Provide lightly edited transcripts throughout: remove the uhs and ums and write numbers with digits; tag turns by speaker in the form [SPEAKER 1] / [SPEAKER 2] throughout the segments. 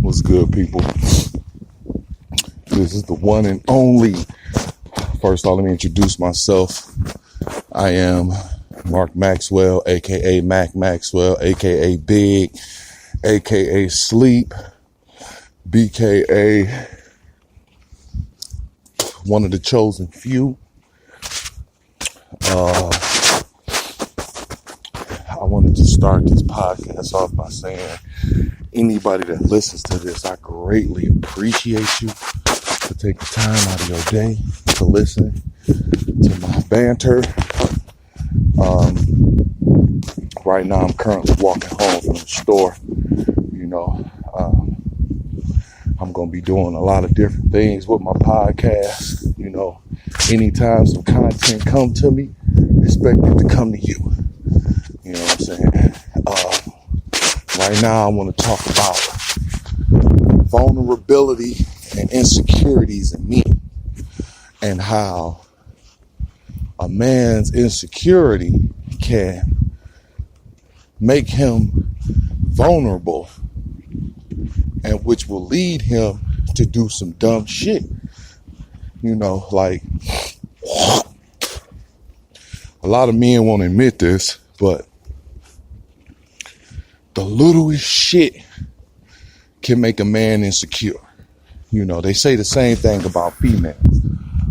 [SPEAKER 1] What's good, people? This is the one and only. First of all, let me introduce myself. I am Mark Maxwell, aka Mac Maxwell, aka Big, aka Sleep, BKA one of the chosen few. I wanted to start this podcast off by saying, anybody that listens to this, I greatly appreciate you to take the time out of your day to listen to my banter. Right now, I'm currently walking home from the store. I'm going to be doing a lot of different things with my podcast. Anytime some content come to me, expect it to come to you. You know what I'm saying? Right now, I want to talk about vulnerability and insecurities in men, and how a man's insecurity can make him vulnerable, and which will lead him to do some dumb shit. Like a lot of men won't admit this, but the littlest shit can make a man insecure. They say the same thing about females,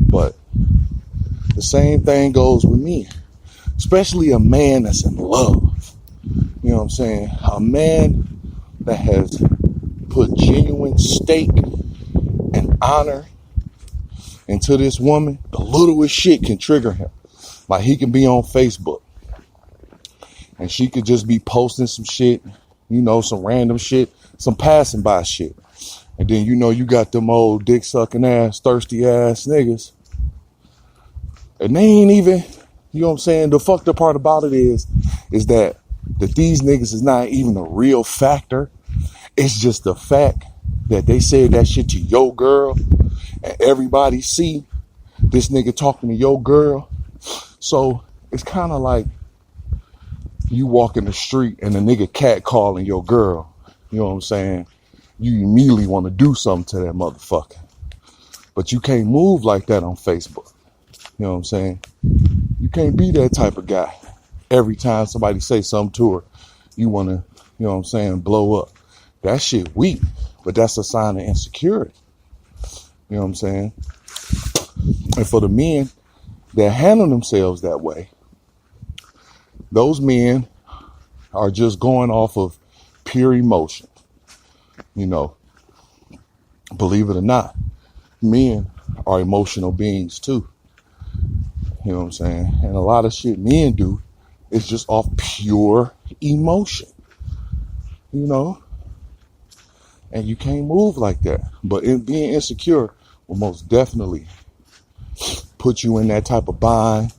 [SPEAKER 1] but the same thing goes with me, especially a man that's in love. You know what I'm saying? A man that has put genuine stake and honor into this woman, the littlest shit can trigger him. Like, he can be on Facebook and she could just be posting some shit, some random shit, some passing by shit. And then, you got them old dick sucking ass, thirsty ass niggas. And they ain't even, the fucked up part about it is that these niggas is not even a real factor. It's just the fact that they said that shit to your girl and everybody see this nigga talking to your girl. So it's kind of like you walk in the street and a nigga catcalling your girl. You know what I'm saying? You immediately want to do something to that motherfucker. But you can't move like that on Facebook. You know what I'm saying? You can't be that type of guy. Every time somebody say something to her, you want to, blow up. That shit weak, but that's a sign of insecurity. You know what I'm saying? And for the men that handle themselves that way, those men are just going off of pure emotion. Believe it or not, men are emotional beings too. You know what I'm saying? And a lot of shit men do is just off pure emotion. And you can't move like that. But in being insecure will most definitely put you in that type of bind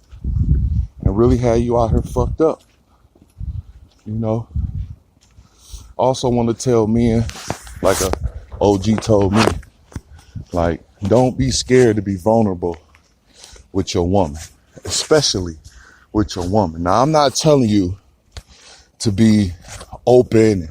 [SPEAKER 1] and really have you out here fucked up. Also want to tell men, like a OG told me, like, don't be scared to be vulnerable with your woman, especially with your woman. Now, I'm not telling you to be open and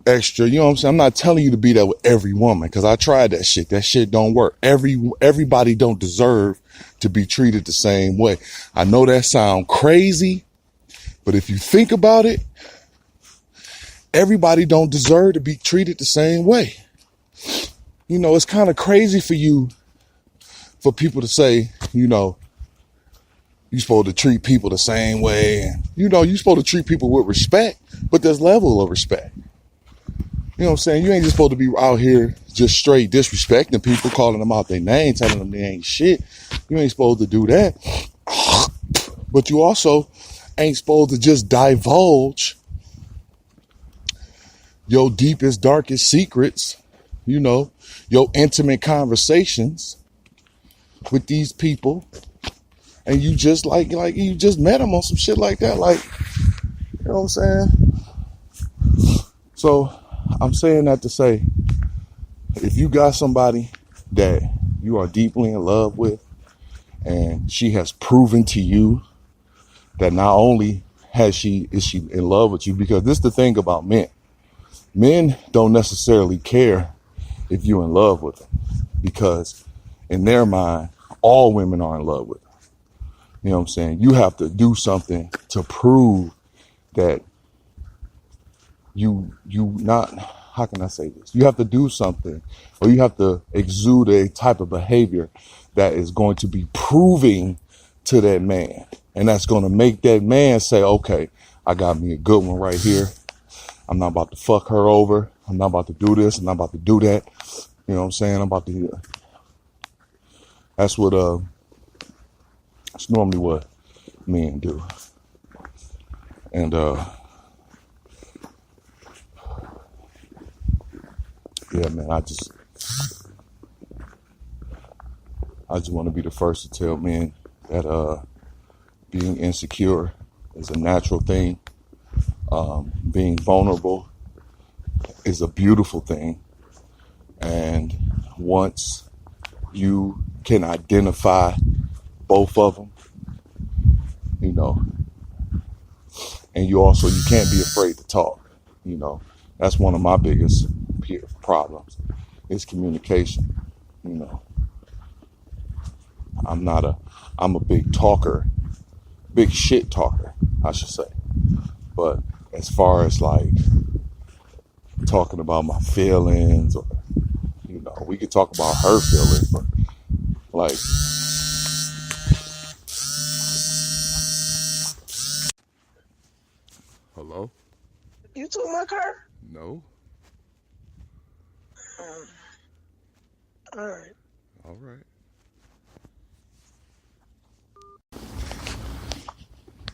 [SPEAKER 1] extra, I'm not telling you to be that with every woman, because I tried that shit. That shit don't work. Everybody don't deserve to be treated the same way. I know that sound crazy, but if you think about it, everybody don't deserve to be treated the same way. It's kind of crazy for people to say, you're supposed to treat people the same way. And, you're supposed to treat people with respect, but there's level of respect. You know what I'm saying? You ain't just supposed to be out here just straight disrespecting people, calling them out their name, telling them they ain't shit. You ain't supposed to do that. But you also ain't supposed to just divulge your deepest, darkest secrets, your intimate conversations with these people. And you just like you just met them on some shit like that. Like, you know what I'm saying? So I'm saying that to say, if you got somebody that you are deeply in love with, and she has proven to you that not only is she in love with you, because this is the thing about men. Men don't necessarily care if you're in love with them, because in their mind, all women are in love with them. You know what I'm saying? You have to do something to prove that you not, how can I say this? You have to do something, or you have to exude a type of behavior that is going to be proving to that man. And that's going to make that man say, okay, I got me a good one right here. I'm not about to fuck her over. I'm not about to do this. I'm not about to do that. You know what I'm saying? I'm about to, that's normally what men do. And, yeah, man, I just want to be the first to tell men that being insecure is a natural thing. Being vulnerable is a beautiful thing. And once you can identify both of them, you know, and you can't be afraid to talk, you know. That's one of my biggest problems is communication, you know. I'm a big talker, big shit talker, I should say. But as far as like talking about my feelings, or, you know, we could talk about her feelings, but like, hello?
[SPEAKER 2] You took my car?
[SPEAKER 1] No.
[SPEAKER 2] All right.
[SPEAKER 1] All right.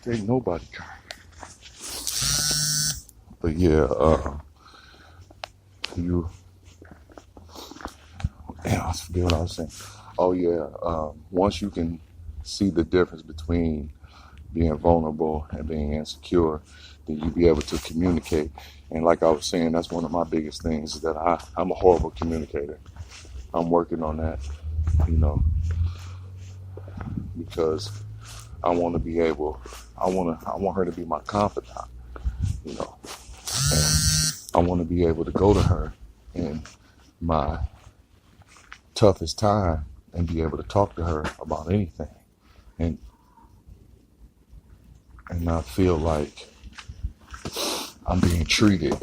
[SPEAKER 1] Ain't nobody car. But yeah, I forget what I was saying. Oh yeah, once you can see the difference between being vulnerable and being insecure, then you'll be able to communicate. And like I was saying, that's one of my biggest things, is that I'm a horrible communicator. I'm working on that, you know, because I want her to be my confidant, you know, and I want to be able to go to her in my toughest time and be able to talk to her about anything, and not feel like I'm being treated,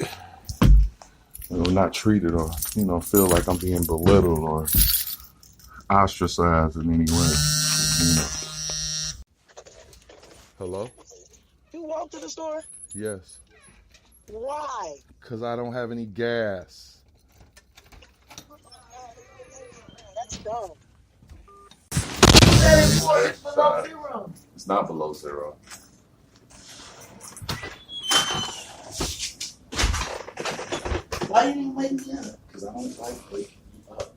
[SPEAKER 1] you know, not treated, or, you know, feel like I'm being belittled or ostracized in any way, you know. Hello?
[SPEAKER 2] You walked to the store?
[SPEAKER 1] Yes.
[SPEAKER 2] Why?
[SPEAKER 1] Because I don't have any gas.
[SPEAKER 2] That's dumb.
[SPEAKER 1] It's below zero. It's not below zero.
[SPEAKER 2] Why you didn't wake me up?
[SPEAKER 1] Because I don't like waking you up.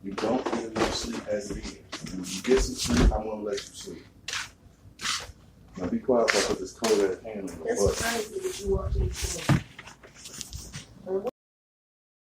[SPEAKER 1] You don't get enough sleep as it is. When you get some sleep, I want to let you sleep. Now be quiet so I put this cold ass hand on your butt.
[SPEAKER 2] It's crazy that you walked to the store.